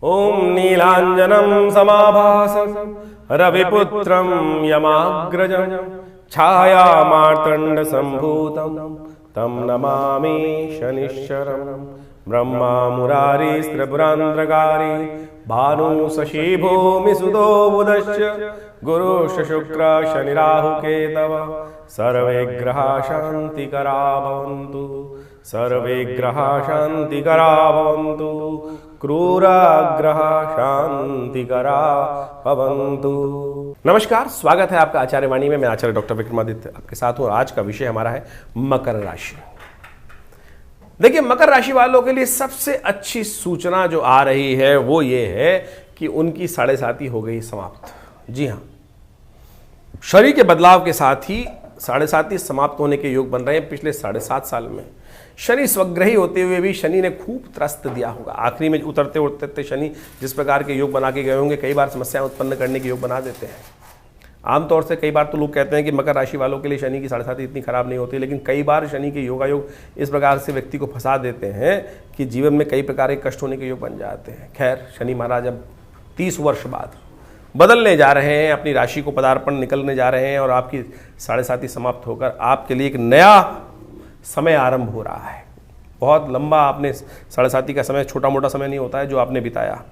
ओम नीलांजनं समाभासं रविपुत्रं यमाग्रजं छायामार्तण्ड संभूतं तं नमामि शनिश्चरम्। ब्रह्मा मुरारिस्त्रिपुरान्तकारी भानु शशि भूमि सुदो बुधश्च गुरुश्च शुक्र शनिराहुकेतव सर्वे ग्रहा शान्तिकरा भवन्तु। सर्वे ग्रहा शान्तिकरा भवन्तु। क्रूराग्रह शांतिकरा भवन्तु। नमस्कार, स्वागत है आपका आचार्य वाणी में। मैं आचार्य डॉक्टर विक्रमादित्य आपके साथ हूँ। आज का विषय हमारा है मकर राशि। देखिए, मकर राशि वालों के लिए सबसे अच्छी सूचना जो आ रही है वो ये है कि उनकी 7.5 हो गई समाप्त। जी हाँ, शनि के बदलाव के साथ ही 7.5 समाप्त होने के योग बन रहे हैं। पिछले 7.5 साल में शनि स्वग्रही होते हुए भी शनि ने खूब त्रस्त दिया होगा। आखिरी में उतरते उतरते शनि जिस प्रकार के योग बना के गए होंगे, कई बार समस्याएं उत्पन्न करने के योग बना देते हैं। आमतौर से कई बार तो लोग कहते हैं कि मकर राशि वालों के लिए शनि की 7.5 इतनी खराब नहीं होती, लेकिन कई बार शनि के योगायोग इस प्रकार से व्यक्ति को फंसा देते हैं कि जीवन में कई प्रकार के कष्ट होने के योग बन जाते हैं। खैर, शनि महाराज अब 30 वर्ष बाद बदलने जा रहे हैं, अपनी राशि को पदार्पण निकलने जा रहे हैं और आपकी 7.5 समाप्त होकर आपके लिए एक नया समय आरंभ हो रहा है। बहुत लंबा आपने 7.5 का समय छोटा मोटा समय नहीं होता है जो आपने बिताया,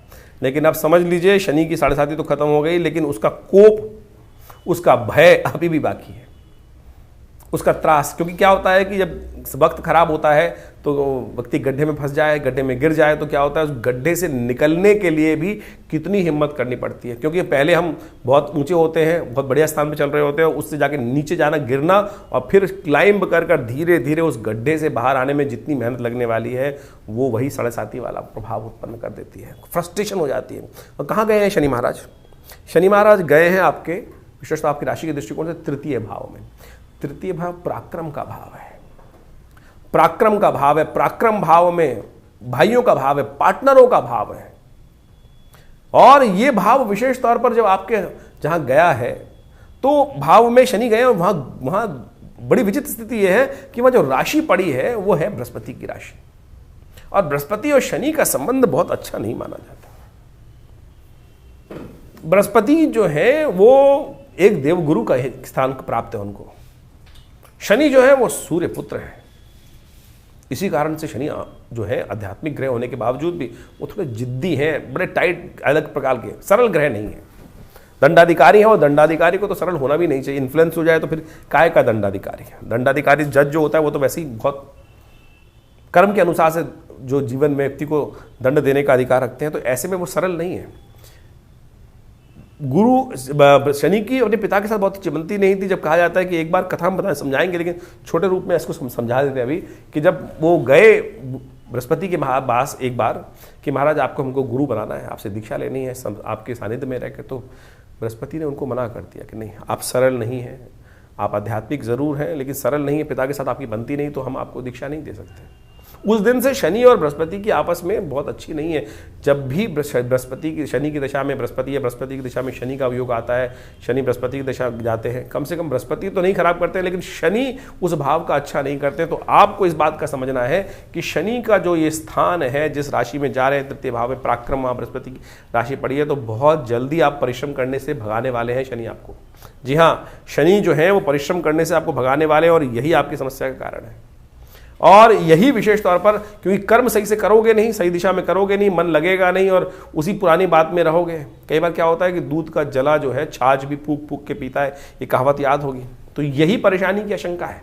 लेकिन अब समझ लीजिए शनि की 7.5 तो खत्म हो गई, लेकिन उसका कोप, उसका भय अभी भी बाकी है, उसका त्रास। क्योंकि क्या होता है कि जब वक्त खराब होता है तो व्यक्ति गड्ढे में फंस जाए, गड्ढे में गिर जाए, तो क्या होता है उस गड्ढे से निकलने के लिए भी कितनी हिम्मत करनी पड़ती है। क्योंकि पहले हम बहुत ऊंचे होते हैं, बहुत बढ़िया स्थान पे चल रहे होते हैं, उससे जाके नीचे जाना, गिरना और फिर क्लाइंब कर धीरे धीरे उस गड्ढे से बाहर आने में जितनी मेहनत लगने वाली है वो वही 7.5 वाला प्रभाव उत्पन्न कर देती है। फ्रस्ट्रेशन हो जाती है। और कहाँ गए हैं शनि महाराज? शनि महाराज गए हैं आपके, विशेषतः आपकी राशि के दृष्टिकोण से, 3य भाव में। 3य भाव पराक्रम का भाव है। पराक्रम का भाव है। पराक्रम भाव में भाइयों का भाव है, पार्टनरों का भाव है। और ये भाव विशेष तौर पर जब आपके जहां गया है तो भाव में शनि गए और वहां बड़ी विचित्र स्थिति यह है कि वह जो राशि पड़ी है वो है बृहस्पति की राशि। और बृहस्पति और शनि का संबंध बहुत अच्छा नहीं माना जाता। बृहस्पति जो है वो एक देवगुरु का स्थान प्राप्त है उनको। शनि जो है वो सूर्य पुत्र है। इसी कारण से शनि जो है आध्यात्मिक ग्रह होने के बावजूद भी वो थोड़े जिद्दी हैं, बड़े टाइट, अलग प्रकार के, सरल ग्रह नहीं है। दंडाधिकारी है और दंडाधिकारी को तो सरल होना भी नहीं चाहिए। इन्फ्लुएंस हो जाए तो फिर काय का दंडाधिकारी है। दंडाधिकारी जज जो होता है वो तो वैसे ही बहुत कर्म के अनुसार से जो जीवन में व्यक्ति को दंड देने का अधिकार रखते हैं, तो ऐसे में वो सरल नहीं है। गुरु शनि की अपने पिता के साथ बहुत चिमनती नहीं थी। जब कहा जाता है कि एक बार कथा में समझाएंगे, लेकिन छोटे रूप में इसको समझा देते हैं अभी, कि जब वो गए बृहस्पति के पास एक बार कि महाराज आपको हमको गुरु बनाना है, आपसे दीक्षा लेनी है आपके सानिध्य में रहकर, तो बृहस्पति ने उनको मना कर दिया कि नहीं, आप सरल नहीं हैं, आप आध्यात्मिक जरूर हैं लेकिन सरल नहीं है, पिता के साथ आपकी बनती नहीं, तो हम आपको दीक्षा नहीं दे सकते। उस दिन से शनि और बृहस्पति की आपस में बहुत अच्छी नहीं है। जब भी बृहस्पति की शनि की दशा में बृहस्पति या बृहस्पति की दिशा में शनि का योग आता है, शनि बृहस्पति की दिशा जाते हैं, कम से कम बृहस्पति तो नहीं खराब करते, लेकिन शनि उस भाव का अच्छा नहीं करते। तो आपको इस बात का समझना है कि शनि का जो ये स्थान है, जिस राशि में जा रहे हैं, 3य भाव में पराक्रम बृहस्पति की राशि पड़ी है, तो बहुत जल्दी आप परिश्रम करने से भगाने वाले हैं शनि आपको। जी हाँ, शनि जो है वो परिश्रम करने से आपको भगाने वाले हैं और यही आपकी समस्या का कारण है। और यही विशेष तौर पर, क्योंकि कर्म सही से करोगे नहीं, सही दिशा में करोगे नहीं, मन लगेगा नहीं और उसी पुरानी बात में रहोगे। कई बार क्या होता है कि दूध का जला जो है छाछ भी फूक फूक के पीता है, ये कहावत याद होगी। तो यही परेशानी की आशंका है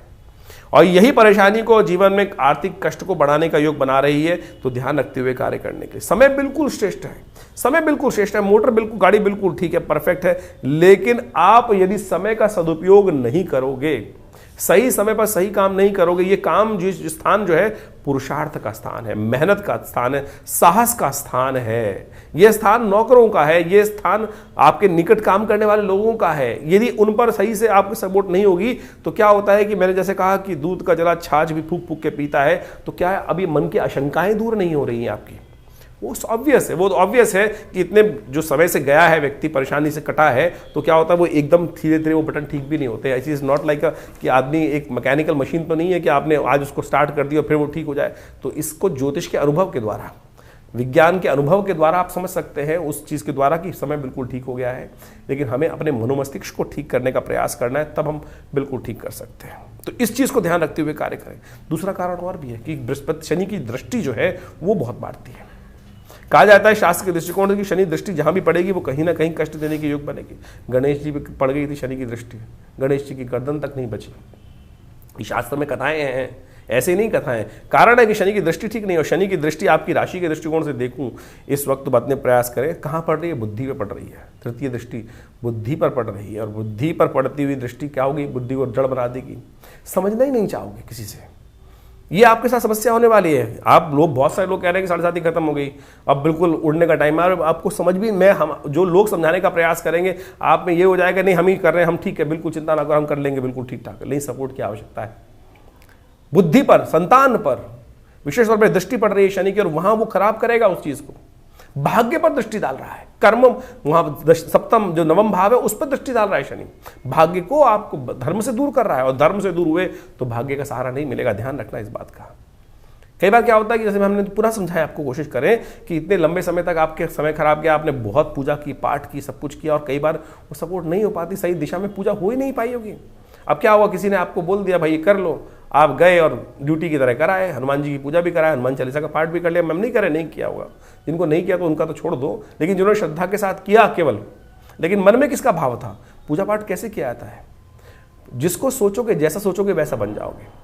और यही परेशानी को जीवन में आर्थिक कष्ट को बढ़ाने का योग बना रही है। तो ध्यान रखते हुए कार्य करने के लिए समय बिल्कुल श्रेष्ठ है। समय बिल्कुल श्रेष्ठ है, मोटर बिल्कुल, गाड़ी बिल्कुल ठीक है, परफेक्ट है, लेकिन आप यदि समय का सदुपयोग नहीं करोगे, सही समय पर सही काम नहीं करोगे, ये काम जिस स्थान जो है पुरुषार्थ का स्थान है, मेहनत का स्थान है, साहस का स्थान है, ये स्थान नौकरों का है, ये स्थान आपके निकट काम करने वाले लोगों का है। यदि उन पर सही से आपकी सपोर्ट नहीं होगी तो क्या होता है कि मैंने जैसे कहा कि दूध का जला छाछ भी फूक फूक के पीता है, तो क्या है, अभी मन की आशंकाएं दूर नहीं हो रही हैं आपकी। वो ऑब्वियस है, वो ऑब्वियस है कि इतने जो समय से गया है व्यक्ति, परेशानी से कटा है, तो क्या होता है वो एकदम धीरे धीरे वो बटन ठीक भी नहीं होते। ऐसी इज नॉट लाइक कि आदमी एक मैकेनिकल मशीन तो नहीं है कि आपने आज उसको स्टार्ट कर दिया और फिर वो ठीक हो जाए। तो इसको ज्योतिष के अनुभव के द्वारा, विज्ञान के अनुभव के द्वारा आप समझ सकते हैं उस चीज़ के द्वारा कि समय बिल्कुल ठीक हो गया है, लेकिन हमें अपने मनोमस्तिष्क को ठीक करने का प्रयास करना है, तब हम बिल्कुल ठीक कर सकते हैं। तो इस चीज़ को ध्यान रखते हुए कार्य करें। दूसरा कारण और भी है कि बृहस्पति शनि की दृष्टि जो है वो बहुत मारती है। कहा जाता है शास्त्र के दृष्टिकोण से कि शनि दृष्टि जहाँ भी पड़ेगी वो कहीं ना कहीं कष्ट देने के योग बनेगी। गणेश जी पे पड़ गई थी शनि की दृष्टि, गणेश जी की गर्दन तक नहीं बची। ये शास्त्र में कथाएं हैं, ऐसे नहीं कथाएं। कारण है कि शनि की दृष्टि ठीक नहीं, और शनि की दृष्टि आपकी राशि के दृष्टिकोण से देखूं इस वक्त बतने प्रयास करें, कहाँ पड़ रही है? बुद्धि पे पड़ रही है। तृतीय दृष्टि बुद्धि पर पड़ रही है, और बुद्धि पर पड़ती हुई दृष्टि क्या होगी? बुद्धि को जड़ बना देगी, समझना ही नहीं चाहोगे किसी से। ये आपके साथ समस्या होने वाली है। आप लोग, बहुत सारे लोग कह रहे हैं कि 7:30 खत्म हो गई, अब बिल्कुल उड़ने का टाइम है। आपको समझ भी, हम जो लोग समझाने का प्रयास करेंगे आप में ये हो जाएगा नहीं हम ही कर रहे हैं, हम ठीक है, बिल्कुल चिंता ना करो, हम कर लेंगे बिल्कुल ठीक ठाक। नहीं, सपोर्ट की आवश्यकता है। बुद्धि पर, संतान पर विशेष तौर पर दृष्टि पड़ रही है शनि की, और वहां वो खराब करेगा उस चीज को। भाग्य पर दृष्टि डाल रहा है, कर्म, वहां सप्तम जो नवम भाव है उस पर दृष्टि डाल रहा है शनि। भाग्य को आपको धर्म से दूर कर रहा है, और धर्म से दूर हुए तो भाग्य का सहारा नहीं मिलेगा। ध्यान रखना इस बात का। कई बार क्या होता है कि जैसे हमने पूरा समझाया, आपको कोशिश करें कि इतने लंबे समय तक आपके समय खराब गया, आपने बहुत पूजा की, पाठ की, सब कुछ किया, और कई बार वो सपोर्ट नहीं हो पाती, सही दिशा में पूजा हो ही नहीं पाई होगी। अब क्या हुआ, किसी ने आपको बोल दिया भाई ये कर लो, आप गए और ड्यूटी की तरह कराए, हनुमान जी की पूजा भी कराए, हनुमान चालीसा का पाठ भी कर लिया। मैम नहीं करे, नहीं किया होगा। जिनको नहीं किया तो उनका तो छोड़ दो, लेकिन जिन्होंने श्रद्धा के साथ किया केवल, लेकिन मन में किसका भाव था? पूजा पाठ कैसे किया जाता है? जिसको सोचोगे, जैसा सोचोगे वैसा बन जाओगे।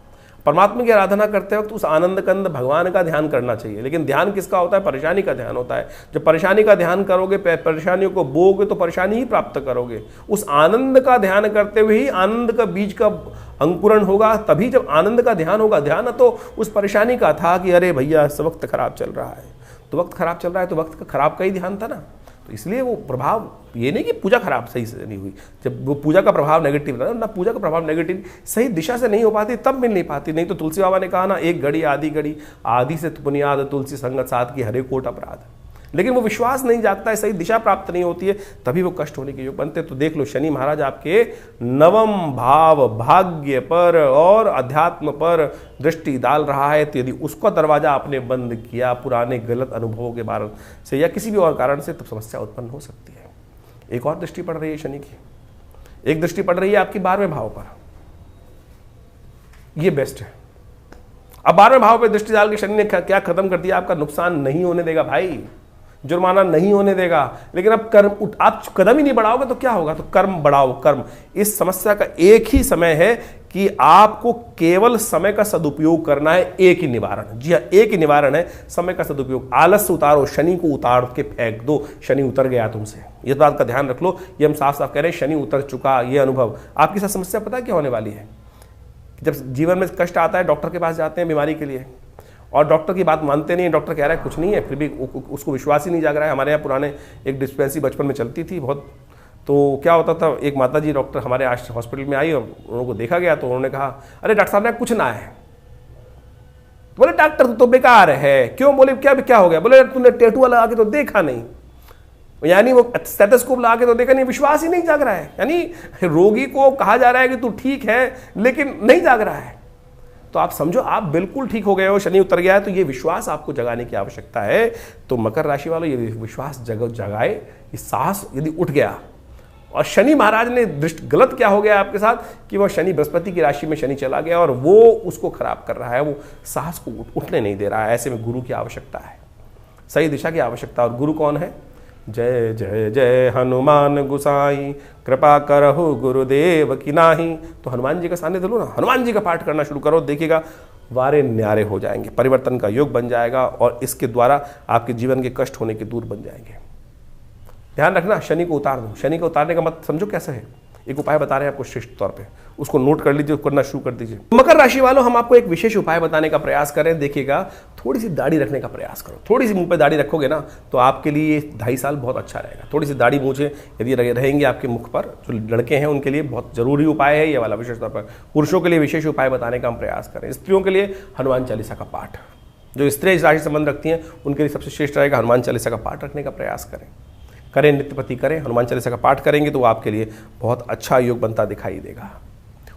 परमात्मा की आराधना करते वक्त उस आनंद कंद भगवान का ध्यान करना चाहिए, लेकिन ध्यान किसका होता है? परेशानी का ध्यान होता है। जब परेशानी का ध्यान करोगे, परेशानियों को बोओगे तो परेशानी ही प्राप्त करोगे। उस आनंद का ध्यान करते हुए ही आनंद का बीज का अंकुरण होगा। तभी जब आनंद का ध्यान होगा, ध्यान तो उस परेशानी का था कि अरे भैया वक्त खराब चल रहा है, तो वक्त खराब चल रहा है तो वक्त का खराब का ही ध्यान था ना। तो इसलिए वो प्रभाव, ये नहीं कि पूजा खराब सही से नहीं हुई, जब वो पूजा का प्रभाव नेगेटिव रहा ना, पूजा का प्रभाव नेगेटिव सही दिशा से नहीं हो पाती तब मिल नहीं पाती। नहीं तो तुलसी बाबा ने कहा ना, एक घड़ी आदि से बुनियाद तुलसी संगत साथ की हरे कोट अपराध। लेकिन वो विश्वास नहीं जागता है, सही दिशा प्राप्त नहीं होती है, तभी वो कष्ट होने के योग बनते। तो देख लो, शनि महाराज आपके नवम भाव भाग्य पर और अध्यात्म पर दृष्टि डाल रहा है। तो यदि उसका दरवाजा आपने बंद किया पुराने गलत अनुभवों के बारे से या किसी भी और कारण से, तब समस्या उत्पन्न हो सकती है। एक और दृष्टि पड़ रही है शनि की, एक दृष्टि पड़ रही है आपकी 12वें भाव पर। यह बेस्ट है। अब 12वें भाव पर दृष्टि डाल के शनि ने क्या खत्म कर दिया? आपका नुकसान नहीं होने देगा भाई, जुर्माना नहीं होने देगा। लेकिन अब कर्म, आप कदम ही नहीं बढ़ाओगे तो क्या होगा? तो कर्म बढ़ाओ, कर्म। इस समस्या का एक ही समय है कि आपको केवल समय का सदुपयोग करना है। एक ही निवारण, जी हाँ, एक ही निवारण है, समय का सदुपयोग। आलस उतारो, शनि को उतार के फेंक दो। शनि उतर गया तुमसे, ये बात का ध्यान रख लो। ये हम साफ साफ कह रहे हैं, शनि उतर चुका। ये अनुभव आपके साथ समस्या पता है क्या होने वाली है? जब जीवन में कष्ट आता है, डॉक्टर के पास जाते हैं बीमारी के लिए, और डॉक्टर की बात मानते नहीं। डॉक्टर कह रहा है कुछ नहीं है, फिर भी उसको विश्वास ही नहीं जाग रहा है। हमारे यहाँ पुराने एक डिस्पेंसरी बचपन में चलती थी बहुत, तो क्या होता था, एक माता जी डॉक्टर हमारे आज हॉस्पिटल में आई और उन्होंने देखा गया, तो उन्होंने कहा अरे डॉक्टर साहब ने कुछ ना है। तो बोले डॉक्टर तो बेकार है। क्यों? बोले क्या हो गया? बोले तूने टैटू लगा के तो देखा नहीं, यानी वो स्टेथोस्कोप लगा के तो देखा नहीं, विश्वास ही नहीं जाग रहा है। यानी रोगी को कहा जा रहा है कि तू ठीक है, लेकिन नहीं जाग रहा है। तो आप समझो आप बिल्कुल ठीक हो गए हो, शनि उतर गया है, तो ये विश्वास आपको जगाने की आवश्यकता है। तो मकर राशि वालों, ये विश्वास जगाए, ये साहस यदि उठ गया। और शनि महाराज ने गलत क्या हो गया आपके साथ कि वो शनि बृहस्पति की राशि में शनि चला गया और वो उसको खराब कर रहा है, वो साहस को उठने नहीं दे रहा है। ऐसे में गुरु की आवश्यकता है, सही दिशा की आवश्यकता। और गुरु कौन है? जय जय जय हनुमान गुसाई, कृपा करहु गुरुदेव की नाही। तो हनुमान जी का सानिध्य लो ना, हनुमान जी का पाठ करना शुरू करो, देखिएगा वारे न्यारे हो जाएंगे, परिवर्तन का योग बन जाएगा, और इसके द्वारा आपके जीवन के कष्ट होने के दूर बन जाएंगे। ध्यान रखना, शनि को उतार दो। शनि को उतारने का मत समझो कैसे है, एक उपाय बता रहे हैं आपको श्रेष्ठ तौर पे, उसको नोट कर लीजिए, करना शुरू कर दीजिए। मकर राशि वालों, हम आपको एक विशेष उपाय बताने का प्रयास करें। देखिएगा, थोड़ी सी दाढ़ी रखने का प्रयास करो। थोड़ी सी मुंह पे दाढ़ी रखोगे ना, तो आपके लिए 2.5 साल बहुत अच्छा रहेगा। थोड़ी सी दाढ़ी मूछें यदि रहेंगे आपके मुख पर, जो लड़के हैं उनके लिए बहुत जरूरी उपाय है ये वाला, विशेष तौर पर। पुरुषों के लिए विशेष उपाय बताने का हम प्रयास करें। स्त्रियों के लिए हनुमान चालीसा का पाठ, जो स्त्री इस राशि से संबंध रखती हैं उनके लिए सबसे श्रेष्ठ रहेगा। हनुमान चालीसा का पाठ रखने का प्रयास करें, नित्यपति करें, हनुमान चालीसा का पाठ करेंगे तो वो आपके लिए बहुत अच्छा योग बनता दिखाई देगा।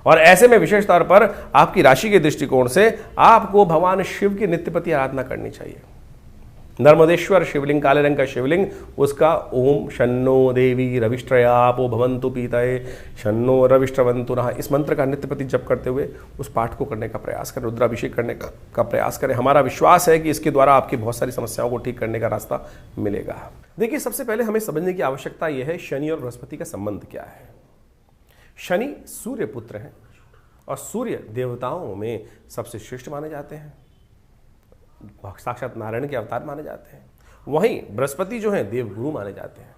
और ऐसे में विशेष तौर पर आपकी राशि के दृष्टिकोण से आपको भगवान शिव की नित्यपति आराधना करनी चाहिए। नर्मदेश्वर शिवलिंग, काले रंग का शिवलिंग, उसका ओम शन्नो देवी रविष्ट्रयापो भवन्तु पीतये शन्नो रविष्ट्रवन्तु नः, इस मंत्र का नित्य प्रति जप करते हुए उस पाठ को करने का प्रयास करें, रुद्राभिषेक करने का प्रयास करें। हमारा विश्वास है कि इसके द्वारा आपकी बहुत सारी समस्याओं को ठीक करने का रास्ता मिलेगा। देखिए, सबसे पहले हमें समझने की आवश्यकता यह है शनि और बृहस्पति का संबंध क्या है। शनि सूर्य पुत्र हैं और सूर्य देवताओं में सबसे श्रेष्ठ माने जाते हैं, साक्षात नारायण के अवतार माने जाते हैं। वहीं बृहस्पति जो हैं देवगुरु माने जाते हैं।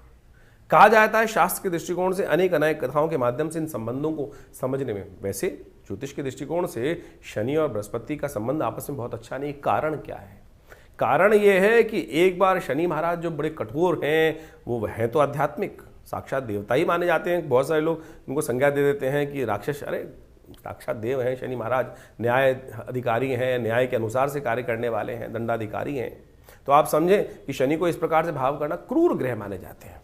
कहा जाता है शास्त्र के दृष्टिकोण से अनेक कथाओं के माध्यम से इन संबंधों को समझने में, वैसे ज्योतिष के दृष्टिकोण से शनि और बृहस्पति का संबंध आपस में बहुत अच्छा नहीं। कारण क्या है? कारण यह है कि एक बार शनि महाराज जो बड़े कठोर हैं, वो हैं तो आध्यात्मिक साक्षात देवता ही माने जाते हैं। बहुत सारे लोग उनको संज्ञा दे देते हैं कि राक्षस, अरे साक्षात देव हैं शनि महाराज, न्याय अधिकारी हैं, न्याय के अनुसार से कार्य करने वाले हैं, दंडाधिकारी हैं। तो आप समझें कि शनि को इस प्रकार से भाव करना क्रूर ग्रह माने जाते हैं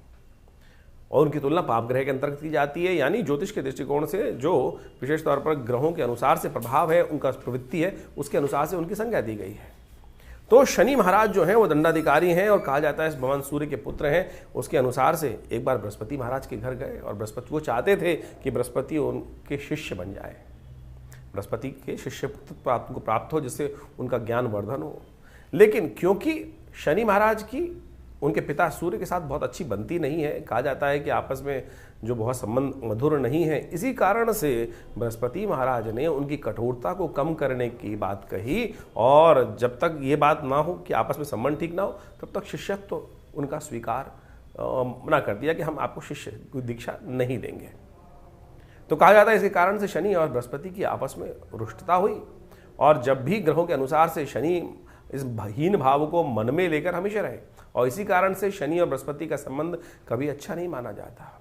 और उनकी तुलना पाप ग्रह के अंतर्गत की जाती है। यानी ज्योतिष के दृष्टिकोण से जो विशेष तौर पर ग्रहों के अनुसार से प्रभाव है, उनका प्रवृत्ति है, उसके अनुसार से उनकी संज्ञा दी गई है। तो शनि महाराज जो हैं वो दंडाधिकारी हैं और कहा जाता है भगवान सूर्य के पुत्र हैं। उसके अनुसार से एक बार बृहस्पति महाराज के घर गए और बृहस्पति वो चाहते थे कि बृहस्पति उनके शिष्य बन जाए, बृहस्पति के शिष्य को प्राप्त हो, जिससे उनका ज्ञान वर्धन हो। लेकिन क्योंकि शनि महाराज की उनके पिता सूर्य के साथ बहुत अच्छी बनती नहीं है, कहा जाता है कि आपस में जो बहुत संबंध मधुर नहीं है, इसी कारण से बृहस्पति महाराज ने उनकी कठोरता को कम करने की बात कही और जब तक ये बात ना हो कि आपस में संबंध ठीक ना हो, तब तक शिष्यत्व तो उनका स्वीकार मना कर दिया कि हम आपको शिष्य की दीक्षा नहीं देंगे। तो कहा जाता है इसी कारण से शनि और बृहस्पति की आपस में रुष्टता हुई और जब भी ग्रहों के अनुसार से शनि इस हीन भाव को मन में लेकर हमेशा रहे और इसी कारण से शनि और बृहस्पति का संबंध कभी अच्छा नहीं माना जाता।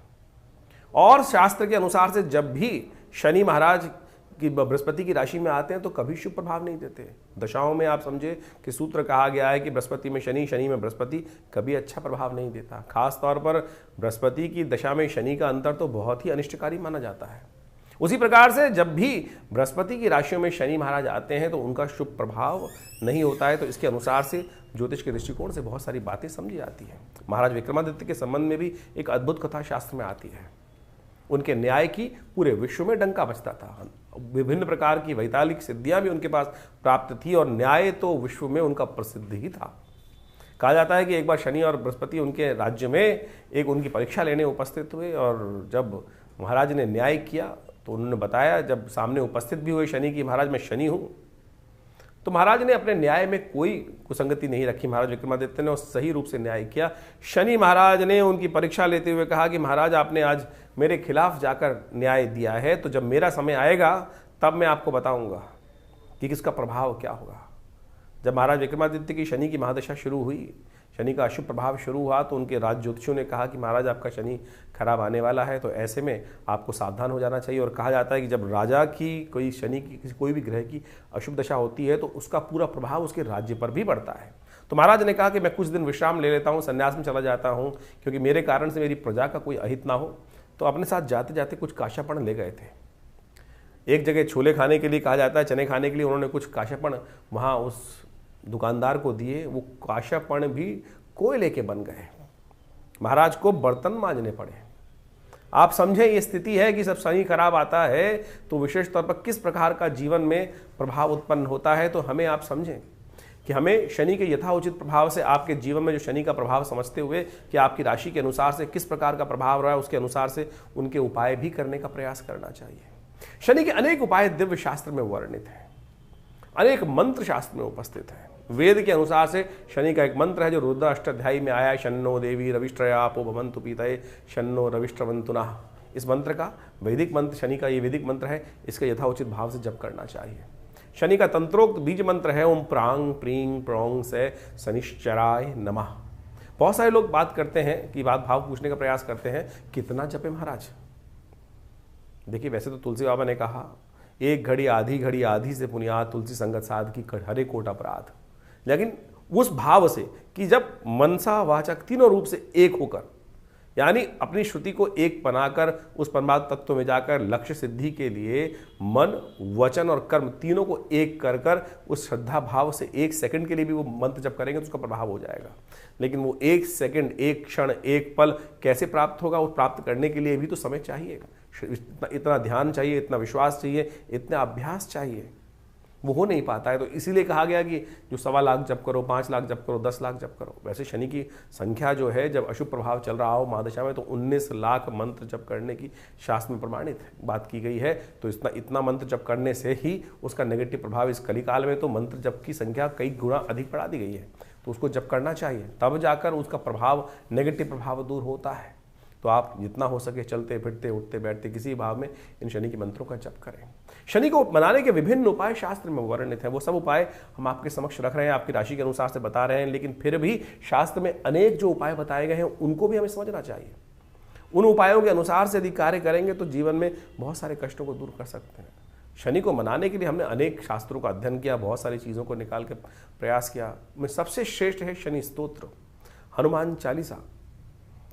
और शास्त्र के अनुसार से जब भी शनि महाराज की बृहस्पति की राशि में आते हैं तो कभी शुभ प्रभाव नहीं देते। दशाओं में आप समझे कि सूत्र कहा गया है कि बृहस्पति में शनि, शनि में बृहस्पति कभी अच्छा प्रभाव नहीं देता। खास तौर पर बृहस्पति की दशा में शनि का अंतर तो बहुत ही अनिष्टकारी माना जाता है। उसी प्रकार से जब भी बृहस्पति की राशियों में शनि महाराज आते हैं तो उनका शुभ प्रभाव नहीं होता है। तो इसके अनुसार से ज्योतिष के दृष्टिकोण से बहुत सारी बातें समझी जाती हैं। महाराज विक्रमादित्य के संबंध में भी एक अद्भुत कथा शास्त्र में आती है। उनके न्याय की पूरे विश्व में डंका बजता था, विभिन्न प्रकार की वैतालिक सिद्धियां भी उनके पास प्राप्त थी और न्याय तो विश्व में उनका प्रसिद्ध ही था। कहा जाता है कि एक बार शनि और बृहस्पति उनके राज्य में एक उनकी परीक्षा लेने उपस्थित हुए और जब महाराज ने न्याय किया तो उन्होंने बताया, जब सामने उपस्थित भी हुए शनि की, महाराज मैं शनि हूँ, तो महाराज ने अपने न्याय में कोई कुसंगति नहीं रखी। महाराज विक्रमादित्य ने सही रूप से न्याय किया। शनि महाराज ने उनकी परीक्षा लेते हुए कहा कि महाराज आपने आज मेरे खिलाफ जाकर न्याय दिया है, तो जब मेरा समय आएगा तब मैं आपको बताऊंगा कि किसका प्रभाव क्या होगा। जब महाराज विक्रमादित्य की शनि की महादशा शुरू हुई, शनि का अशुभ प्रभाव शुरू हुआ, तो उनके राज ज्योतिषियों ने कहा कि महाराज आपका शनि खराब आने वाला है, तो ऐसे में आपको सावधान हो जाना चाहिए। और कहा जाता है कि जब राजा की कोई शनि की कोई भी ग्रह की अशुभ दशा होती है तो उसका पूरा प्रभाव उसके राज्य पर भी पड़ता है। तो महाराज ने कहा कि मैं कुछ दिन विश्राम ले लेता हूँ, संन्यास में चला जाता हूँ, क्योंकि मेरे कारण से मेरी प्रजा का कोई अहित ना हो। तो अपने साथ जाते जाते कुछ काशापण ले गए थे। एक जगह छोले खाने के लिए, कहा जाता है चने खाने के लिए, उन्होंने कुछ काशापण वहाँ उस दुकानदार को दिए। वो काशापण भी कोयले के बन गए, महाराज को बर्तन मांजने पड़े। आप समझें ये स्थिति है कि जब शनि खराब आता है तो विशेष तौर पर किस प्रकार का जीवन में प्रभाव उत्पन्न होता है। तो हमें आप समझें कि हमें शनि के यथाउचित प्रभाव से आपके जीवन में जो शनि का प्रभाव समझते हुए कि आपकी राशि के अनुसार से किस प्रकार का प्रभाव रहा है, उसके अनुसार से उनके उपाय भी करने का प्रयास करना चाहिए। शनि के अनेक उपाय दिव्य शास्त्र में वर्णित हैं, अनेक मंत्र शास्त्र में उपस्थित हैं। वेद के अनुसार से शनि का एक मंत्र है जो रुद्र अष्टाध्यायी में आया है, शन्नो देवी रविष्ट्रयापो भवन्तु पीतये शन्नो रविष्ट्रवन्तु नः। इस मंत्र का वैदिक मंत्र, शनि का ये वैदिक मंत्र है, इसका यथाउचित भाव से जप करना चाहिए। शनि का तंत्रोक्त बीज मंत्र है ओम प्रांग प्रींग प्रोंग से शनिश्चराय नमः। बहुत सारे लोग बात करते हैं कि बात भाव पूछने का प्रयास करते हैं, कितना जपे महाराज। देखिए, वैसे तो तुलसी बाबा ने कहा एक घड़ी आधी से पुनियाद तुलसी संगत साध की हरे कोट अपराध। लेकिन उस भाव से कि जब मनसा वाचक तीनों रूप से एक होकर यानी अपनी श्रुति को एक बनाकर उस परमात्म तत्व में जाकर लक्ष्य सिद्धि के लिए मन, वचन और कर्म तीनों को एक कर कर उस श्रद्धा भाव से 1 सेकंड के लिए भी वो मंत्र जप करेंगे तो उसका प्रभाव हो जाएगा। लेकिन वो 1 सेकंड, 1 क्षण, 1 पल कैसे प्राप्त होगा? वो प्राप्त करने के लिए भी तो समय चाहिए, इतना ध्यान चाहिए, इतना विश्वास चाहिए, इतना अभ्यास चाहिए। वो हो नहीं पाता है। तो इसीलिए कहा गया कि जो 1.25 लाख जप करो, 5 लाख जप करो, 10 लाख जप करो। वैसे शनि की संख्या जो है, जब अशुभ प्रभाव चल रहा हो महादशा में, तो 19 लाख मंत्र जप करने की शास्त्र में प्रमाणित बात की गई है। तो इतना मंत्र जप करने से ही उसका नेगेटिव प्रभाव इस कलिकाल में तो मंत्र जप की संख्या कई गुना अधिक बढ़ा दी गई है। तो उसको जप करना चाहिए, तब जाकर उसका प्रभाव, नेगेटिव प्रभाव दूर होता है। तो आप जितना हो सके चलते फिरते, उठते बैठते किसी भाव में इन शनि के मंत्रों का जप करें। शनि को मनाने के विभिन्न उपाय शास्त्र में वर्णित हैं। वो सब उपाय हम आपके समक्ष रख रहे हैं, आपकी राशि के अनुसार से बता रहे हैं। लेकिन फिर भी शास्त्र में अनेक जो उपाय बताए गए हैं उनको भी हमें समझना चाहिए। उन उपायों के अनुसार से यदि कार्य करेंगे तो जीवन में बहुत सारे कष्टों को दूर कर सकते हैं। शनि को मनाने के लिए हमने अनेक शास्त्रों का अध्ययन किया, बहुत सारी चीज़ों को निकाल के प्रयास किया। में सबसे श्रेष्ठ है शनि स्तोत्र, हनुमान चालीसा,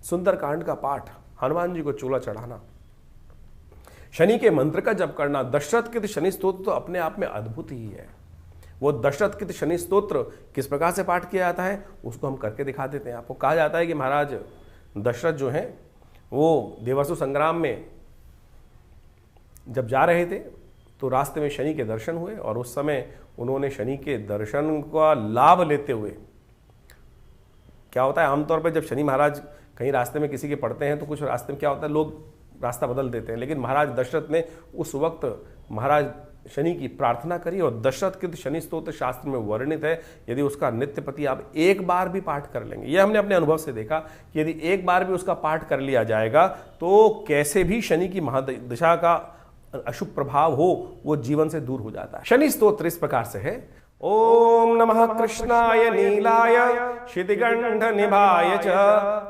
सुंदरकांड का पाठ, हनुमान जी को चूल्हा चढ़ाना, शनि के मंत्र का जप करना। दशरथ कृत शनि स्तोत्र तो अपने आप में अद्भुत ही है। वो दशरथ कृत शनि स्तोत्र किस प्रकार से पाठ किया जाता है उसको हम करके दिखा देते हैं आपको। कहा जाता है कि महाराज दशरथ जो हैं वो देवासुर संग्राम में जब जा रहे थे तो रास्ते में शनि के दर्शन हुए और उस समय उन्होंने शनि के दर्शन का लाभ लेते हुए, क्या होता है आमतौर पर जब शनि महाराज कहीं रास्ते में किसी के पड़ते हैं तो कुछ रास्ते में क्या होता है, लोग रास्ता बदल देते हैं। लेकिन महाराज दशरथ ने उस वक्त महाराज शनि की प्रार्थना करी और दशरथ कृत शनि स्तोत्र शास्त्र में वर्णित है। यदि उसका नित्यपति आप एक बार भी पाठ कर लेंगे, यह हमने अपने अनुभव से देखा कि यदि एक बार भी उसका पाठ कर लिया जाएगा तो कैसे भी शनि की महादशा का अशुभ प्रभाव हो वो जीवन से दूर हो जाता है। शनि स्तोत्र इस प्रकार से है। ओम नमः कृष्णाय नीलाय शितिगंध निभाय च,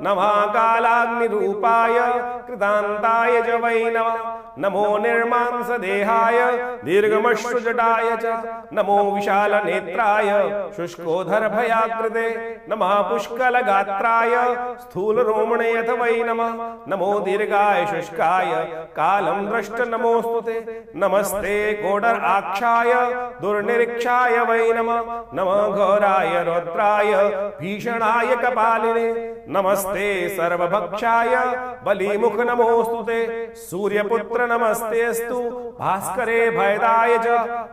नमः कालाग्नि रूपाय कृतांताय च वै नमः, नमो निर्मांस देहाय दीर्घमश्रुजटाय च, नमो विशाल नेत्राय शुष्कोधर भयाकृते, नमः पुष्कल गात्राय स्थूल रोमणे यथ वै नमः, नमो दीर्घाय शुष्काय कालम दृष्ट नमोस्तुते, नमस्ते कोडर आक्षाय दुर्निरीक्षाय वै नमः, नमः घोराय रौद्राय भीषणाय कपालिने, नमस्ते सर्वभक्षाय बलिमुख नमोस्तुते, सूर्यपुत्र नमस्तेस्तु भास्करे भयदाय च,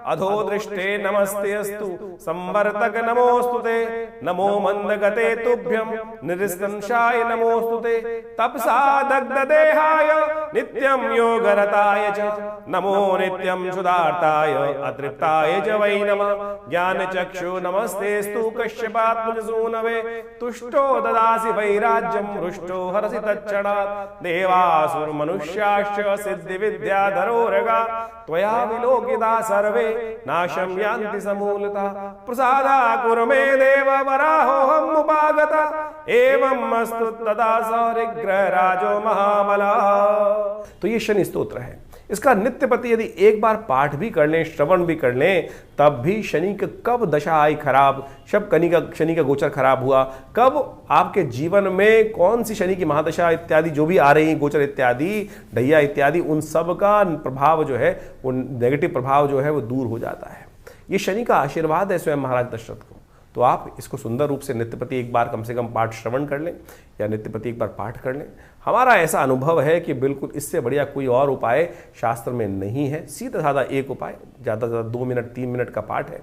अधोदृष्टे नमस्तेस्तु संवर्तक नमोस्तुते, नमो मंदगते तुभ्यं निरस्तंशाय नमोस्तुते, तपसा दग्ध देहाय नित्यं योगरताय च, नमो नित्यं सुदार्ताय अतृप्ताय च वै नमः, ज्ञान चक्षु नमस्तेस्तु कश्यपात्मजसूनवे, तुष्टो ददासि वैराज्यं हृष्टो हरसि तच्चणात्, देवासुर मनुष्याश्च सिद्धि विद्याधरोरगा, त्वया विलोकिता सर्वे नाशं यान्ति समूलतः, प्रसादा कुरु मे देव वराहोऽहम् उपागता, एवं अस्तु तदा सौरिग्रह राजो महाबला। तो ये शनि स्तोत्र है। इसका नित्यपति यदि एक बार पाठ भी कर लें, श्रवण भी कर लें, तब भी शनि का कब दशा आई खराब, शनि का गोचर खराब हुआ, कब आपके जीवन में कौन सी शनि की महादशा इत्यादि जो भी आ रही गोचर इत्यादि, ढैया इत्यादि, उन सब का प्रभाव जो है वो नेगेटिव प्रभाव जो है वो दूर हो जाता है। ये शनि का आशीर्वाद है स्वयं महाराज दशरथ को। तो आप इसको सुंदर रूप से नित्यपति एक बार कम से कम पाठ श्रवण कर लें या नित्यपति एक बार पाठ कर लें। हमारा ऐसा अनुभव है कि बिल्कुल इससे बढ़िया कोई और उपाय शास्त्र में नहीं है। सीधा साधा एक उपाय, ज़्यादा से ज़्यादा 2 मिनट 3 मिनट का पाठ है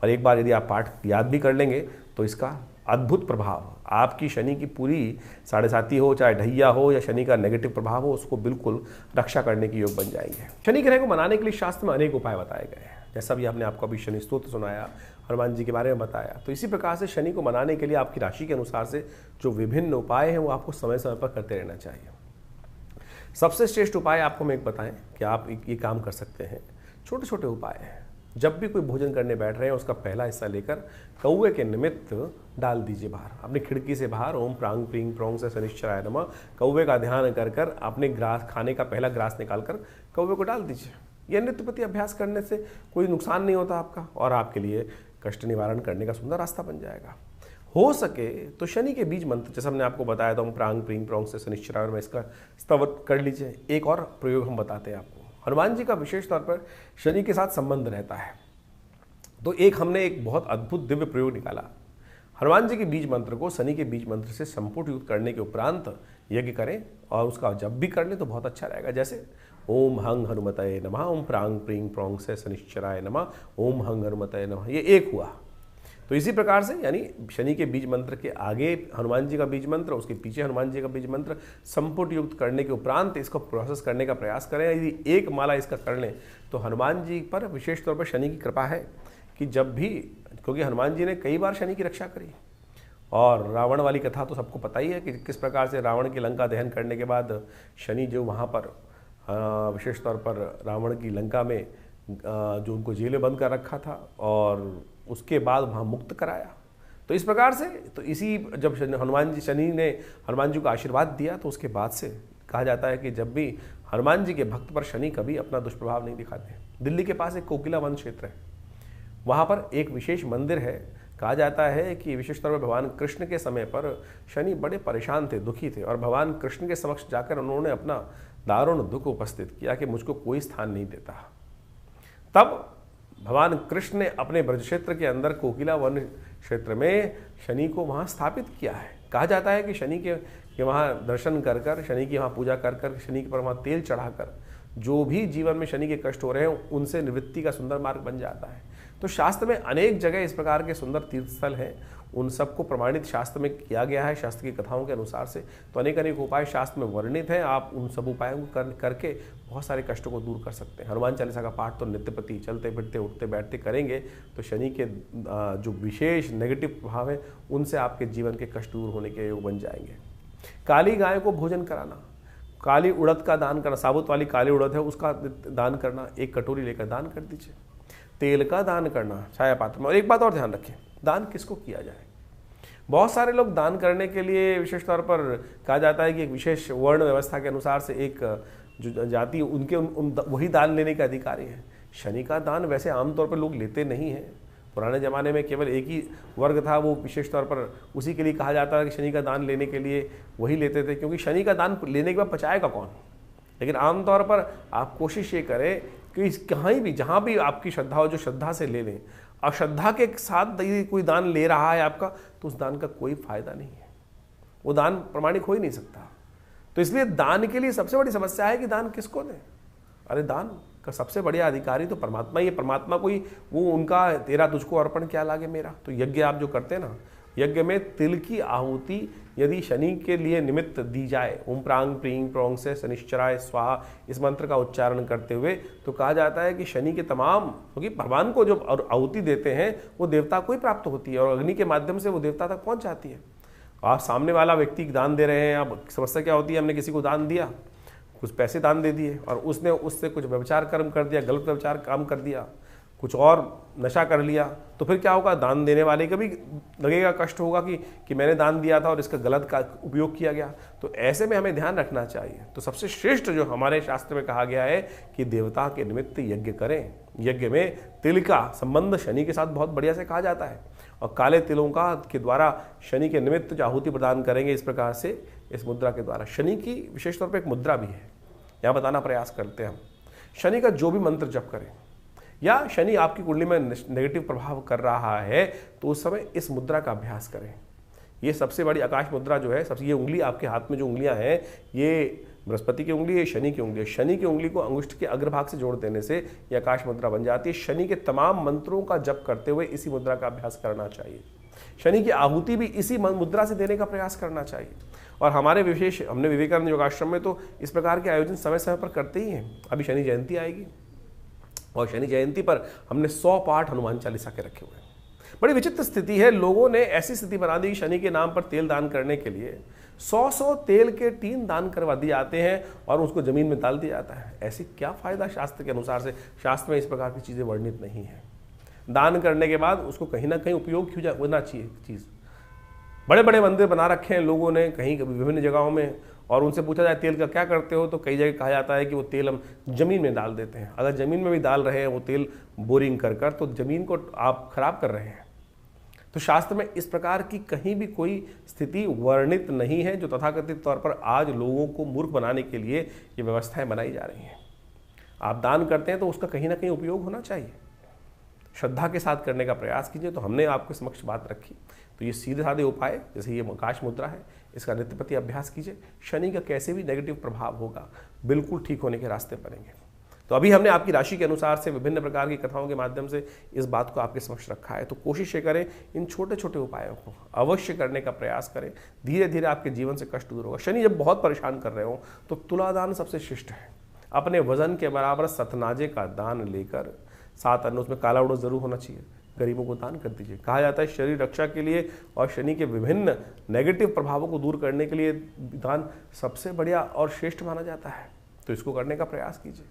और एक बार यदि आप पाठ याद भी कर लेंगे तो इसका अद्भुत प्रभाव आपकी शनि की पूरी 7.5 हो, चाहे ढैया हो या शनि का नेगेटिव प्रभाव हो, उसको बिल्कुल रक्षा करने के योग बन जाएंगे। शनि ग्रह को मनाने के लिए शास्त्र में अनेक उपाय बताए गए हैं। जैसा भी आपने आपको अभी शनि स्तोत्र सुनाया, हनुमान जी के बारे में बताया, तो इसी प्रकार से शनि को मनाने के लिए आपकी राशि के अनुसार से जो विभिन्न उपाय हैं वो आपको समय समय पर करते रहना चाहिए। सबसे श्रेष्ठ उपाय आपको मैं एक बताएं कि आप ये काम कर सकते हैं। छोटे छोटे उपाय हैं। जब भी कोई भोजन करने बैठ रहे हैं उसका पहला हिस्सा लेकर कौवे के निमित्त डाल दीजिए बाहर, अपनी खिड़की से बाहर। ओम प्रांग प्रींग प्रोंग से शनिश्चराय नमः कौवे का ध्यान कर कर अपने ग्रास, खाने का पहला ग्रास निकालकर कौवे को डाल दीजिए। यह नित्यपति अभ्यास करने से कोई नुकसान नहीं होता आपका और आपके लिए कष्ट निवारण करने का सुंदर रास्ता बन जाएगा। हो सके तो शनि के बीज मंत्र, जैसे हमने आपको बताया था, प्रांग प्रींग प्रोंग से शनिश्चराय में, इसका स्तवन कर लीजिए। एक और प्रयोग हम बताते हैं आपको। हनुमान जी का विशेष तौर पर शनि के साथ संबंध रहता है, तो हमने एक बहुत अद्भुत दिव्य प्रयोग निकाला। हनुमान जी के बीज मंत्र को शनि के बीज मंत्र से संपुट युक्त करने के उपरांत यज्ञ करें, और उसका जब भी कर लें तो बहुत अच्छा रहेगा। जैसे ओम हंग हनुमतये नमः, ओम प्रांग प्रींग प्रोंग से शनिश्चराय नमः, ओम हंग हनुमतये नमः, ये एक हुआ। तो इसी प्रकार से यानी शनि के बीज मंत्र के आगे हनुमान जी का बीज मंत्र, उसके पीछे हनुमान जी का बीज मंत्र संपुट युक्त करने के उपरांत इसको प्रोसेस करने का प्रयास करें। यदि एक माला इसका कर लें तो हनुमान जी पर विशेष तौर पर शनि की कृपा है कि जब भी, क्योंकि हनुमान जी ने कई बार शनि की रक्षा करी, और रावण वाली कथा तो सबको पता ही है कि किस प्रकार से रावण की लंका दहन करने के बाद शनि जो वहाँ पर विशेष तौर पर रावण की लंका में जो उनको जेल में बंद कर रखा था, और उसके बाद वहाँ मुक्त कराया। तो इस प्रकार से, तो इसी जब शनि ने हनुमान जी को आशीर्वाद दिया, तो उसके बाद से कहा जाता है कि जब भी हनुमान जी के भक्त पर शनि कभी अपना दुष्प्रभाव नहीं दिखाते। दिल्ली के पास एक कोकिला वन क्षेत्र है, वहाँ पर एक विशेष मंदिर है। कहा जाता है कि विशेष तौर पर भगवान कृष्ण के समय पर शनि बड़े परेशान थे, दुखी थे, और भगवान कृष्ण के समक्ष जाकर उन्होंने अपना दारुण दुख उपस्थित किया कि मुझको कोई स्थान नहीं देता। तब भगवान कृष्ण ने अपने ब्रज क्षेत्र के अंदर कोकिला वन क्षेत्र में शनि को वहाँ स्थापित किया है। कहा जाता है कि शनि के वहाँ दर्शन कर कर, शनि की वहाँ पूजा कर कर, शनि पर वहाँ तेल चढ़ाकर जो भी जीवन में शनि के कष्ट हो रहे हैं उनसे निवृत्ति का सुंदर मार्ग बन जाता है। तो शास्त्र में अनेक जगह इस प्रकार के सुंदर तीर्थस्थल हैं, उन सबको प्रमाणित शास्त्र में किया गया है, शास्त्र की कथाओं के अनुसार से। तो अनेक अनेक उपाय शास्त्र में वर्णित हैं, आप उन सब उपायों को करके बहुत सारे कष्टों को दूर कर सकते हैं। हनुमान चालीसा का पाठ तो नित्य प्रति चलते फिरते उठते बैठते करेंगे तो शनि के जो विशेष नेगेटिव प्रभाव है उनसे आपके जीवन के कष्ट दूर होने के योग बन जाएंगे। काली गाय को भोजन कराना, काली उड़द का दान करना, साबुत वाली काली उड़द है उसका दान करना, एक कटोरी लेकर दान कर दीजिए। तेल का दान करना छाया पात्र में। और एक बात और ध्यान रखें, दान किसको किया जाए। बहुत सारे लोग दान करने के लिए विशेष तौर पर कहा जाता है कि एक विशेष वर्ण व्यवस्था के अनुसार से एक जो जाति उनके वही दान लेने के अधिकारी हैं। शनि का दान वैसे आमतौर पर लोग लेते नहीं हैं। पुराने ज़माने में केवल एक ही वर्ग था, वो विशेष तौर पर उसी के लिए कहा जाता है कि शनि का दान लेने के लिए वही लेते थे, क्योंकि शनि का दान लेने के बाद पचाएगा कौन। लेकिन आमतौर पर आप कोशिश ये करें कि कहीं भी जहाँ भी आपकी श्रद्धा हो, जो श्रद्धा से ले लें। अश्रद्धा के साथ यदि कोई दान ले रहा है आपका, तो उस दान का कोई फायदा नहीं है, वो दान प्रमाणिक हो ही नहीं सकता। तो इसलिए दान के लिए सबसे बड़ी समस्या है कि दान किसको दें। अरे दान का सबसे बढ़िया अधिकारी तो परमात्मा ही है। परमात्मा को ही वो उनका तेरा तुझको अर्पण क्या लागे मेरा। तो यज्ञ आप जो करते हैं ना, यज्ञ में तिल की आहुति यदि शनि के लिए निमित्त दी जाए, ओम प्रांग प्रींग प्रोंग से शनिश्चराय स्वाहा, इस मंत्र का उच्चारण करते हुए, तो कहा जाता है कि शनि के तमाम, क्योंकि भगवान को जो आहुति देते हैं वो देवता को ही प्राप्त होती है और अग्नि के माध्यम से वो देवता तक पहुंच जाती है। आप सामने वाला व्यक्ति दान दे रहे हैं, अब समस्या क्या होती है, हमने किसी को दान दिया, कुछ पैसे दान दे दिए और उसने उससे कुछ व्यभिचार कर्म कर दिया, गलत व्यभिचार काम कर दिया, कुछ और नशा कर लिया, तो फिर क्या होगा, दान देने वाले का भी लगेगा, कष्ट होगा कि मैंने दान दिया था और इसका गलत का उपयोग किया गया। तो ऐसे में हमें ध्यान रखना चाहिए। तो सबसे श्रेष्ठ जो हमारे शास्त्र में कहा गया है कि देवता के निमित्त यज्ञ करें। यज्ञ में तिल का संबंध शनि के साथ बहुत बढ़िया से कहा जाता है और काले तिलों का के द्वारा शनि के निमित्त जो आहुति प्रदान करेंगे, इस प्रकार से इस मुद्रा के द्वारा। शनि की विशेष तौर पर एक मुद्रा भी है, यहाँ बताना प्रयास करते हैं हम। शनि का जो भी मंत्र जप करें या शनि आपकी कुंडली में नेगेटिव प्रभाव कर रहा है तो उस समय इस मुद्रा का अभ्यास करें। ये सबसे बड़ी आकाश मुद्रा जो है, सबसे ये उंगली आपके हाथ में जो उंगलियां हैं, ये बृहस्पति की उंगली है, शनि की उंगली है। शनि की उंगली को अंगुष्ठ के अग्रभाग से जोड़ देने से ये आकाश मुद्रा बन जाती है। शनि के तमाम मंत्रों का जप करते हुए इसी मुद्रा का अभ्यास करना चाहिए। शनि की आहुति भी इसी मुद्रा से देने का प्रयास करना चाहिए। और हमारे हमने विवेकानंद योगाश्रम में तो इस प्रकार के आयोजन समय समय पर करते ही हैं। अभी शनि जयंती आएगी और शनि जयंती पर हमने 100 पाठ हनुमान चालीसा के रखे हुए हैं। बड़ी विचित्र स्थिति है, लोगों ने ऐसी स्थिति बना दी शनि के नाम पर तेल दान करने के लिए 100 तेल के टीन दान करवा दिए जाते हैं और उसको जमीन में डाल दिया जाता है। ऐसी क्या फायदा शास्त्र के अनुसार से? शास्त्र में इस प्रकार की चीजें वर्णित नहीं है। दान करने के बाद उसको कहीं ना कहीं उपयोग क्यों होना चाहिए चीज। बड़े बड़े मंदिर बना रखे हैं लोगों ने कहीं विभिन्न जगहों में, और उनसे पूछा जाए तेल का क्या करते हो तो कई जगह कहा जाता है कि वो तेल हम जमीन में डाल देते हैं। अगर जमीन में भी डाल रहे हैं वो तेल बोरिंग कर कर, तो जमीन को आप खराब कर रहे हैं। तो शास्त्र में इस प्रकार की कहीं भी कोई स्थिति वर्णित नहीं है जो तथाकथित तौर पर आज लोगों को मूर्ख बनाने के लिए ये व्यवस्थाएं बनाई जा रही हैं। आप दान करते हैं तो उसका कहीं ना कहीं उपयोग होना चाहिए, श्रद्धा के साथ करने का प्रयास कीजिए। तो हमने आपके समक्ष बात रखी। तो ये सीधे साधे उपाय, जैसे ये आकाश मुद्रा है, इसका नित्य प्रति अभ्यास कीजिए। शनि का कैसे भी नेगेटिव प्रभाव होगा बिल्कुल ठीक होने के रास्ते बनेंगे। तो अभी हमने आपकी राशि के अनुसार से विभिन्न प्रकार की कथाओं के माध्यम से इस बात को आपके समक्ष रखा है। तो कोशिश ये करें, इन छोटे छोटे उपायों को अवश्य करने का प्रयास करें। धीरे धीरे आपके जीवन से कष्ट दूर होगा। शनि जब बहुत परेशान कर रहे हो तो तुलादान सबसे श्रेष्ठ है। अपने वजन के बराबर सतनाजे का दान लेकर, 7 अन्न उसमें काला उड़द जरूर होना चाहिए, गरीबों को दान कर दीजिए। कहा जाता है शरीर रक्षा के लिए और शनि के विभिन्न नेगेटिव प्रभावों को दूर करने के लिए दान सबसे बढ़िया और श्रेष्ठ माना जाता है। तो इसको करने का प्रयास कीजिए।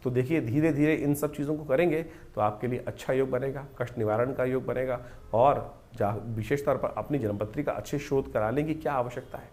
तो देखिए, धीरे धीरे इन सब चीज़ों को करेंगे तो आपके लिए अच्छा योग बनेगा, कष्ट निवारण का योग बनेगा। और विशेष तौर पर अपनी जन्मपत्री का अच्छे शोध करा लें कि क्या आवश्यकता है।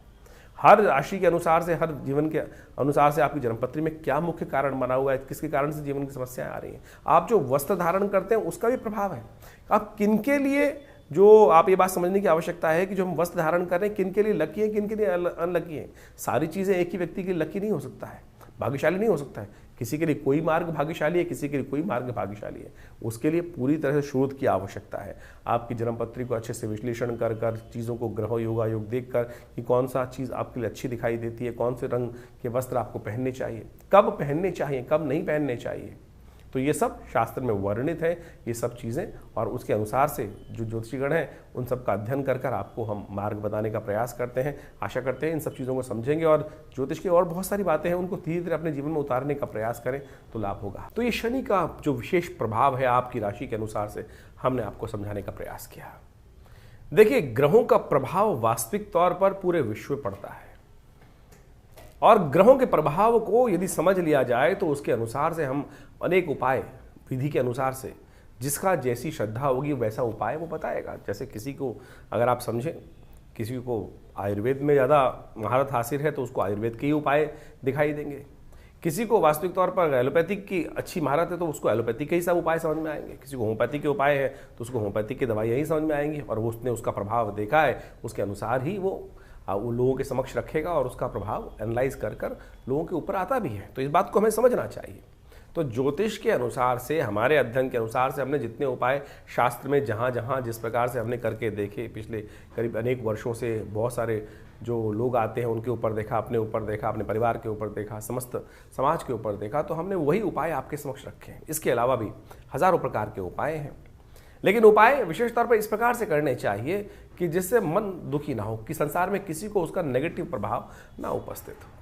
हर राशि के अनुसार से, हर जीवन के अनुसार से आपकी जन्मपत्री में क्या मुख्य कारण बना हुआ है, किसके कारण से जीवन की समस्याएं आ रही हैं। आप जो वस्त्र धारण करते हैं उसका भी प्रभाव है। आप किनके लिए, जो आप ये बात समझने की आवश्यकता है कि जो हम वस्त्र धारण कर रहे हैं किनके लिए लकी है, किनके लिए अनलकी है। सारी चीज़ें एक ही व्यक्ति के लिए लकी नहीं हो सकता है, भाग्यशाली नहीं हो सकता है। किसी के लिए कोई मार्ग भाग्यशाली है, किसी के लिए कोई मार्ग भाग्यशाली है। उसके लिए पूरी तरह से शोध की आवश्यकता है। आपकी जन्मपत्री को अच्छे से विश्लेषण कर कर, चीज़ों को ग्रह योगा योग देख कर कि कौन सा चीज़ आपके लिए अच्छी दिखाई देती है, कौन से रंग के वस्त्र आपको पहनने चाहिए, कब पहनने चाहिए, कब नहीं पहनने चाहिए। तो ये सब शास्त्र में वर्णित है, ये सब चीज़ें। और उसके अनुसार से जो ज्योतिषीगण हैं उन सब का अध्ययन कर कर आपको हम मार्ग बताने का प्रयास करते हैं। आशा करते हैं इन सब चीज़ों को समझेंगे और ज्योतिष की और बहुत सारी बातें हैं उनको धीरे धीरे अपने जीवन में उतारने का प्रयास करें तो लाभ होगा। तो ये शनि का जो विशेष प्रभाव है आपकी राशि के अनुसार से हमने आपको समझाने का प्रयास किया। देखिए, ग्रहों का प्रभाव वास्तविक तौर पर पूरे विश्व में पड़ता है और ग्रहों के प्रभाव को यदि समझ लिया जाए तो उसके अनुसार से हम अनेक उपाय विधि के अनुसार से, जिसका जैसी श्रद्धा होगी वैसा उपाय वो बताएगा। जैसे किसी को अगर आप समझें, किसी को आयुर्वेद में ज़्यादा महारत हासिल है तो उसको आयुर्वेद के ही उपाय दिखाई देंगे। किसी को वास्तविक तौर पर एलोपैथिक की अच्छी महारत है तो उसको एलोपैथिक के ही सब उपाय समझ में आएंगे। किसी को होम्योपैथिक के उपाय है तो उसको होम्योपैथिक की दवाइयाँ ही समझ में आएंगी और उसने उसका प्रभाव देखा है, उसके अनुसार ही वो लोगों के समक्ष रखेगा और उसका प्रभाव एनालाइज कर कर लोगों के ऊपर आता भी है। तो इस बात को हमें समझना चाहिए। तो ज्योतिष के अनुसार से, हमारे अध्ययन के अनुसार से हमने जितने उपाय शास्त्र में जहाँ जहाँ जिस प्रकार से हमने करके देखे, पिछले करीब अनेक वर्षों से बहुत सारे जो लोग आते हैं उनके ऊपर देखा, अपने ऊपर देखा, अपने परिवार के ऊपर देखा, समस्त समाज के ऊपर देखा, तो हमने वही उपाय आपके समक्ष रखे हैं। इसके अलावा भी हज़ारों प्रकार के उपाय हैं, लेकिन उपाय विशेष तौर पर इस प्रकार से करने चाहिए कि जिससे मन दुखी ना हो, कि संसार में किसी को उसका नेगेटिव प्रभाव ना उपस्थित हो।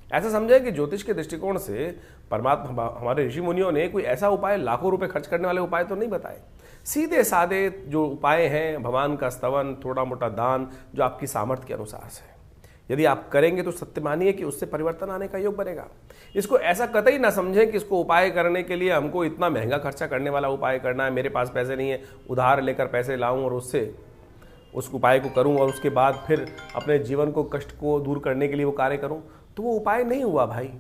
ऐसा समझें कि ज्योतिष के दृष्टिकोण से परमात्मा, हमारे ऋषि मुनियों ने कोई ऐसा उपाय, लाखों रुपए खर्च करने वाले उपाय तो नहीं बताए। सीधे साधे जो उपाय हैं, भगवान का स्तवन, थोड़ा मोटा दान, जो आपकी सामर्थ्य के अनुसार से यदि आप करेंगे तो सत्य मानिए कि उससे परिवर्तन आने का योग बनेगा। इसको ऐसा कतई ना समझें कि इसको उपाय करने के लिए हमको इतना महंगा खर्चा करने वाला उपाय करना है, मेरे पास पैसे नहीं है, उधार लेकर पैसे लाऊं और उससे उस उपाय को करूं और उसके बाद फिर अपने जीवन को, कष्ट को दूर करने के लिए वो कार्य करूं, तो वो उपाय नहीं हुआ भाई।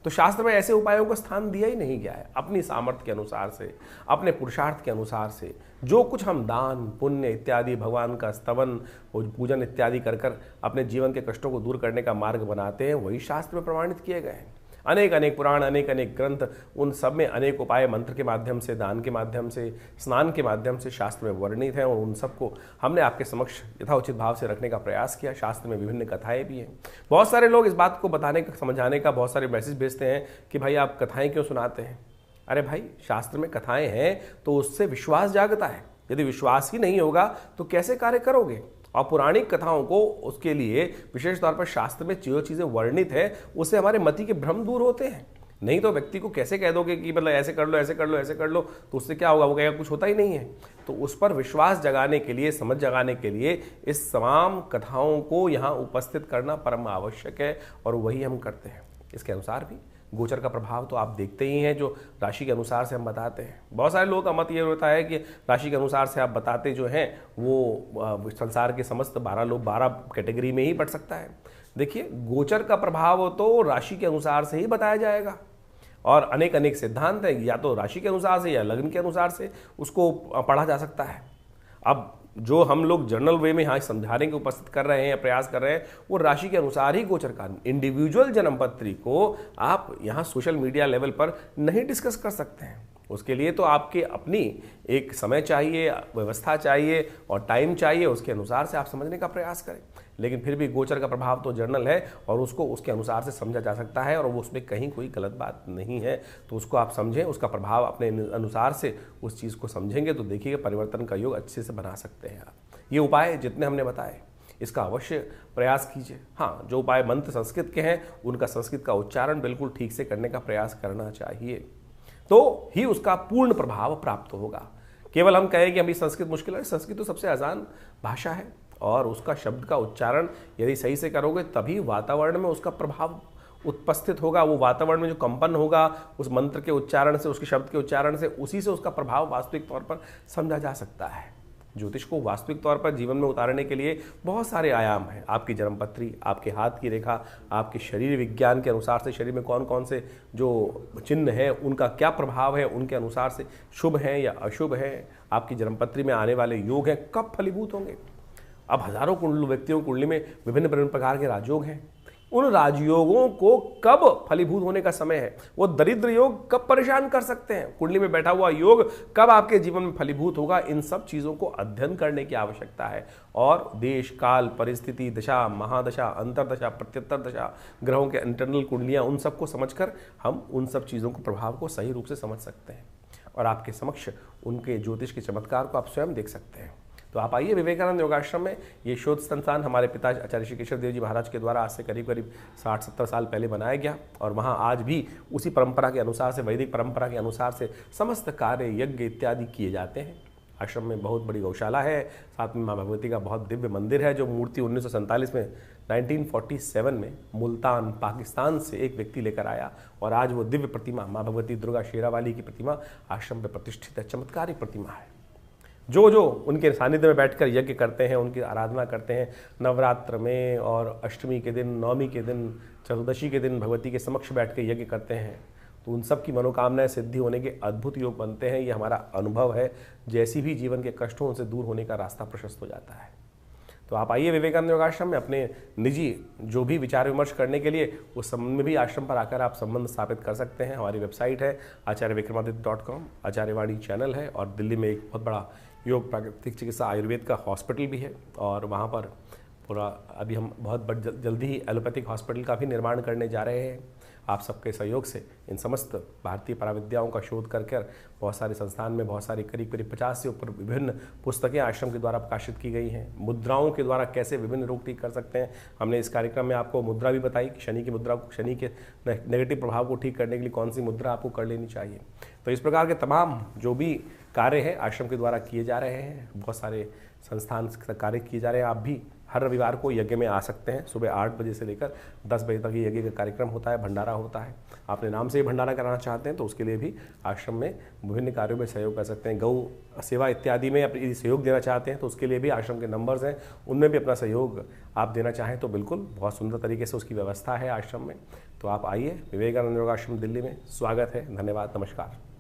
तो शास्त्र में ऐसे उपायों को स्थान दिया ही नहीं गया है। अपनी सामर्थ्य के अनुसार से, अपने पुरुषार्थ के अनुसार से जो कुछ हम दान पुण्य इत्यादि, भगवान का स्तवन और पूजन इत्यादि कर कर अपने जीवन के कष्टों को दूर करने का मार्ग बनाते हैं, वही शास्त्र में प्रमाणित किए गए हैं। अनेक अनेक पुराण, अनेक अनेक ग्रंथ, उन सब में अनेक उपाय मंत्र के माध्यम से, दान के माध्यम से, स्नान के माध्यम से शास्त्र में वर्णित हैं और उन सबको हमने आपके समक्ष यथाउचित भाव से रखने का प्रयास किया। शास्त्र में विभिन्न कथाएं भी हैं। बहुत सारे लोग इस बात को बताने का, समझाने का बहुत सारे मैसेज भेजते हैं कि भाई आप कथाएं क्यों सुनाते हैं। अरे भाई, शास्त्र में कथाएं हैं तो उससे विश्वास जागता है। यदि विश्वास ही नहीं होगा तो कैसे कार्य करोगे। और पौराणिक कथाओं को, उसके लिए विशेष तौर पर शास्त्र में जो चीज़ें वर्णित है उससे हमारे मति के भ्रम दूर होते हैं। नहीं तो व्यक्ति को कैसे कह दोगे कि मतलब ऐसे कर लो, ऐसे कर लो, ऐसे कर लो, तो उससे क्या होगा, वो कहेगा कुछ होता ही नहीं है। तो उस पर विश्वास जगाने के लिए, समझ जगाने के लिए इस तमाम कथाओं को यहाँ उपस्थित करना परम आवश्यक है और वही हम करते हैं। इसके अनुसार भी गोचर का प्रभाव तो आप देखते ही हैं, जो राशि के अनुसार से हम बताते हैं। बहुत सारे लोगों का मत ये होता है कि राशि के अनुसार से आप बताते जो हैं वो संसार के समस्त 12 कैटेगरी में ही पड़ सकता है। देखिए, गोचर का प्रभाव तो राशि के अनुसार से ही बताया जाएगा और अनेक अनेक सिद्धांत हैं, या तो राशि के अनुसार से या लग्न के अनुसार से उसको पढ़ा जा सकता है। अब जो हम लोग जर्नल वे में यहाँ समझाने की उपस्थित कर रहे हैं, प्रयास कर रहे हैं, वो राशि के अनुसार ही गोचर का। इंडिविजुअल जन्मपत्री को आप यहाँ सोशल मीडिया लेवल पर नहीं डिस्कस कर सकते हैं। उसके लिए तो आपके अपनी एक समय चाहिए, व्यवस्था चाहिए और टाइम चाहिए, उसके अनुसार से आप समझने का प्रयास करें। लेकिन फिर भी गोचर का प्रभाव तो जर्नल है और उसको उसके अनुसार से समझा जा सकता है और वो उसमें कहीं कोई गलत बात नहीं है। तो उसको आप समझें, उसका प्रभाव अपने अनुसार से उस चीज़ को समझेंगे तो देखिएगा परिवर्तन का योग अच्छे से बना सकते हैं आप। ये उपाय जितने हमने बताए इसका अवश्य प्रयास कीजिए। हाँ, जो उपाय मंत्र संस्कृत के हैं उनका संस्कृत का उच्चारण बिल्कुल ठीक से करने का प्रयास करना चाहिए, तो ही उसका पूर्ण प्रभाव प्राप्त होगा। केवल हम कहें कि हमें संस्कृत मुश्किल है, संस्कृत तो सबसे आसान भाषा है और उसका शब्द का उच्चारण यदि सही से करोगे तभी वातावरण में उसका प्रभाव उपस्थित होगा। वो वातावरण में जो कंपन होगा उस मंत्र के उच्चारण से, उसके शब्द के उच्चारण से, उसी से उसका प्रभाव वास्तविक तौर पर समझा जा सकता है। ज्योतिष को वास्तविक तौर पर जीवन में उतारने के लिए बहुत सारे आयाम हैं। आपकी जन्मपत्री, आपके हाथ की रेखा, आपके शरीर विज्ञान के अनुसार से शरीर में कौन कौन से जो चिन्ह हैं उनका क्या प्रभाव है, उनके अनुसार से शुभ हैं या अशुभ हैं, आपकी जन्मपत्री में आने वाले योग हैं कब फलीभूत होंगे। अब हजारों व्यक्तियों की कुंडली में विभिन्न प्रकार के राजयोग हैं, उन राजयोगों को कब फलीभूत होने का समय है, वो दरिद्र योग कब परेशान कर सकते हैं, कुंडली में बैठा हुआ योग कब आपके जीवन में फलीभूत होगा, इन सब चीज़ों को अध्ययन करने की आवश्यकता है। और देश काल परिस्थिति दशा महादशा अंतरदशा प्रत्युत्तर दशा ग्रहों के इंटरनल कुंडलियाँ उन सबको समझकर हम उन सब चीज़ों को प्रभाव को सही रूप से समझ सकते हैं और आपके समक्ष उनके ज्योतिष के चमत्कार को आप स्वयं देख सकते हैं। तो आप आइए विवेकानंद योगाश्रम में। ये शोध संस्थान हमारे पिता आचार्य श्री केशव देव जी महाराज के द्वारा आज से करीब 60-70 साल पहले बनाया गया और वहाँ आज भी उसी परंपरा के अनुसार से, वैदिक परंपरा के अनुसार से समस्त कार्य यज्ञ इत्यादि किए जाते हैं। आश्रम में बहुत बड़ी गौशाला है, साथ में माँ भगवती का बहुत दिव्य मंदिर है जो मूर्ति 1947 में 1947 में मुल्तान पाकिस्तान से एक व्यक्ति लेकर आया और आज वो दिव्य प्रतिमा माँ भगवती दुर्गा शेरावाली की प्रतिमा आश्रम में प्रतिष्ठित है। चमत्कारिक प्रतिमा है। जो उनके सानिध्य में बैठकर यज्ञ करते हैं, उनकी आराधना करते हैं, नवरात्र में और अष्टमी के दिन, नवमी के दिन, चतुर्दशी के दिन भगवती के समक्ष बैठ कर यज्ञ करते हैं तो उन सब की मनोकामनाएं सिद्धि होने के अद्भुत योग बनते हैं। ये हमारा अनुभव है। जैसी भी जीवन के कष्ट हो उनसे दूर होने का रास्ता प्रशस्त हो जाता है। तो आप आइए विवेकानंद योगाश्रम में अपने निजी जो भी विचार विमर्श करने के लिए उस संबंध में भी आश्रम पर आकर आप संबंध स्थापित कर सकते हैं। हमारी वेबसाइट है acharyvikramaditya.com, आचार्यवाणी चैनल है और दिल्ली में एक बहुत बड़ा योग प्राकृतिक चिकित्सा आयुर्वेद का हॉस्पिटल भी है और वहाँ पर पूरा अभी हम बहुत जल्दी ही एलोपैथिक हॉस्पिटल का भी निर्माण करने जा रहे हैं। आप सबके सहयोग से इन समस्त भारतीय पराविद्याओं का शोध कर बहुत सारे संस्थान में बहुत सारी करीब 50 से ऊपर विभिन्न पुस्तकें आश्रम के द्वारा प्रकाशित की गई हैं। मुद्राओं के द्वारा कैसे विभिन्न रोग ठीक कर सकते हैं, हमने इस कार्यक्रम में आपको मुद्रा भी बताई कि शनि की मुद्रा को, शनि के नेगेटिव प्रभाव को ठीक करने के लिए कौन सी मुद्रा आपको कर लेनी चाहिए। तो इस प्रकार के तमाम जो भी कार्य हैं आश्रम के द्वारा किए जा रहे हैं, बहुत सारे संस्थान कार्य किए जा रहे हैं। आप भी हर रविवार को यज्ञ में आ सकते हैं। सुबह 8 बजे से लेकर 10 बजे तक ये यज्ञ का कार्यक्रम होता है, भंडारा होता है। आपने नाम से ही भंडारा कराना चाहते हैं तो उसके लिए भी आश्रम में विभिन्न कार्यों में सहयोग कर सकते हैं। गौ सेवा इत्यादि में अपनी सहयोग देना चाहते हैं तो उसके लिए भी आश्रम के नंबर्स हैं, उनमें भी अपना सहयोग आप देना चाहें तो बिल्कुल बहुत सुंदर तरीके से उसकी व्यवस्था है आश्रम में। तो आप आइए, विवेकानंद योगाश्रम दिल्ली में स्वागत है। धन्यवाद, नमस्कार।